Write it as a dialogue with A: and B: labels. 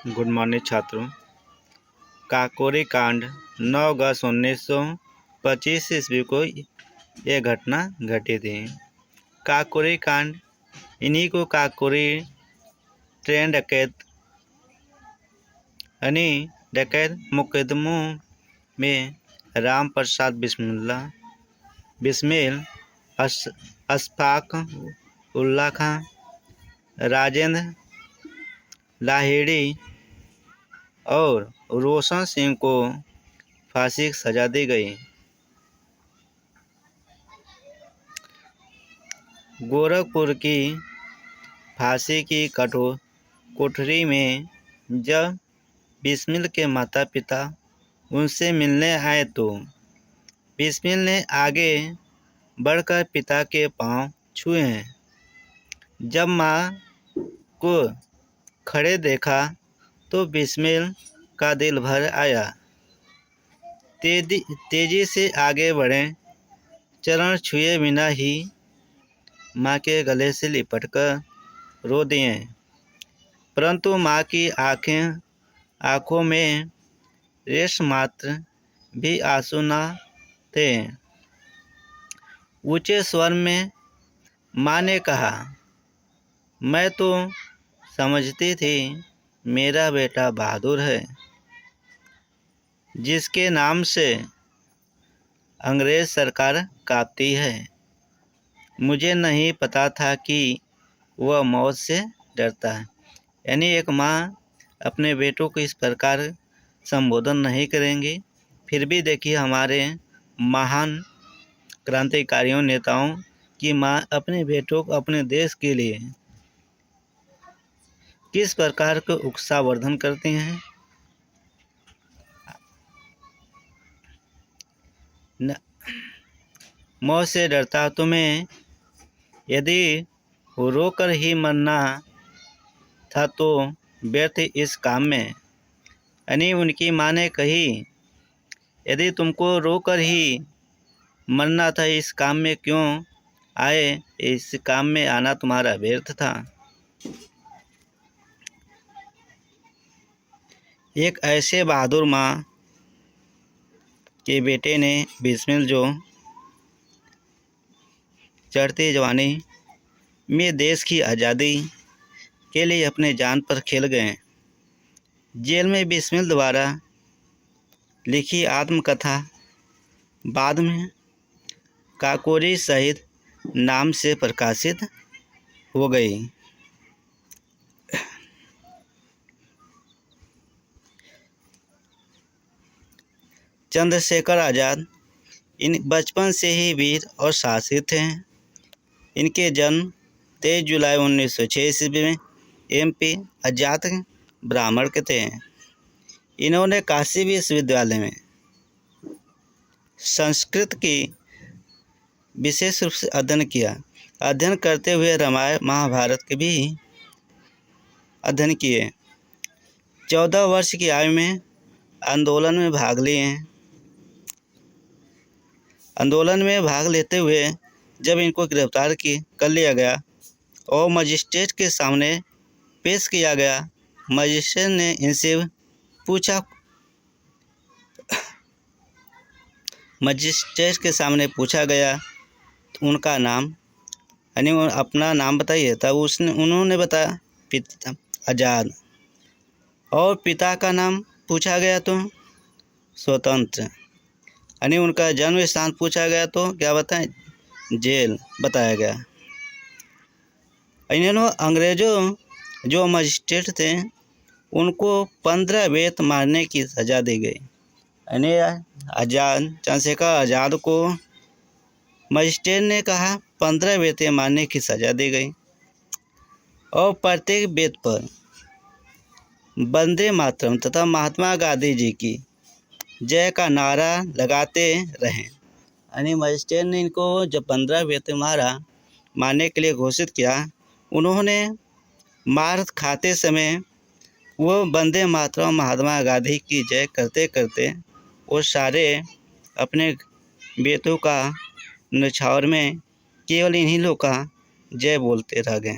A: Good morning छात्रों। काकोरी कांड 9 अगस्त 1925 ईस्वी को यह घटना घटी थी। काकोरी कांड, इन्हीं को काकोरी ट्रेन डकैत मुकदमों में राम प्रसाद बिस्मिल, अशफाक उल्ला खां, राजेंद्र लाहिड़ी और रोशन सिंह को फांसी की सजा दी गई। गोरखपुर की फांसी की कोठरी में जब बिस्मिल के माता पिता उनसे मिलने आए तो बिस्मिल ने आगे बढ़कर पिता के पांव छुए। जब मां को खड़े देखा तो बिस्मिल का दिल भर आया। तेजी से आगे बढ़े, चरण छुए बिना ही मां के गले से लिपटकर रो दिए, परंतु मां की आंखों में रेश मात्र भी आंसू न थे। ऊंचे स्वर में मां ने कहा, मैं तो समझती थी मेरा बेटा बहादुर है, जिसके नाम से अंग्रेज सरकार कांपती है। मुझे नहीं पता था कि वह मौत से डरता है। यानी एक माँ अपने बेटों को इस प्रकार संबोधन नहीं करेंगी। फिर भी देखिए हमारे महान क्रांतिकारियों नेताओं की माँ अपने बेटों को अपने देश के लिए किस प्रकार का उत्साहवर्धन करते हैं। मौत से डरता तुम्हें यदि रोकर ही मरना था तो व्यर्थ इस काम में। यानी उनकी माँ ने कही, यदि तुमको रोकर ही मरना था इस काम में क्यों आए, इस काम में आना तुम्हारा व्यर्थ था। एक ऐसे बहादुर माँ के बेटे ने बिस्मिल जो चढ़ती जवानी में देश की आज़ादी के लिए अपने जान पर खेल गए। जेल में बिस्मिल द्वारा लिखी आत्मकथा बाद में काकोरी शहीद नाम से प्रकाशित हो गई। चंद्रशेखर आज़ाद बचपन से ही वीर और साहसी थे। इनके जन्म 23 जुलाई 1906 ईस्वी में MP अजात ब्राह्मण के थे। इन्होंने काशी विश्वविद्यालय में संस्कृत की विशेष रूप से अध्ययन किया। अध्ययन करते हुए रामायण महाभारत के भी अध्ययन किए। 14 वर्ष की आयु में आंदोलन में भाग लिए। आंदोलन में भाग लेते हुए जब इनको गिरफ्तार कर लिया गया और मजिस्ट्रेट के सामने पेश किया गया, मजिस्ट्रेट ने इनसे पूछा, मजिस्ट्रेट के सामने पूछा गया तो उनका नाम, यानी अपना नाम बताइए। तब उन्होंने बताया पिता आज़ाद, और पिता का नाम पूछा गया तो स्वतंत्र, यानी उनका जन्म स्थान पूछा गया तो क्या बताएं, जेल बताया गया। इन्होंने अंग्रेजों जो मजिस्ट्रेट थे उनको 15 बेत मारने की सजा दी गई। यानी चंद्रशेखर आज़ाद को मजिस्ट्रेट ने कहा 15 बेतें मारने की सजा दी गई और प्रत्येक बेत पर वंदे मातरम तथा महात्मा गांधी जी की जय का नारा लगाते रहें। यानी मजिस्ट्रेट ने इनको जब 15 बेतें मारने के लिए घोषित किया, उन्होंने मार खाते समय वो वंदे मातरम महात्मा गांधी की जय करते करते वो सारे अपने बेतों का निछावर में केवल इन्हीं लोग का जय बोलते रह गए।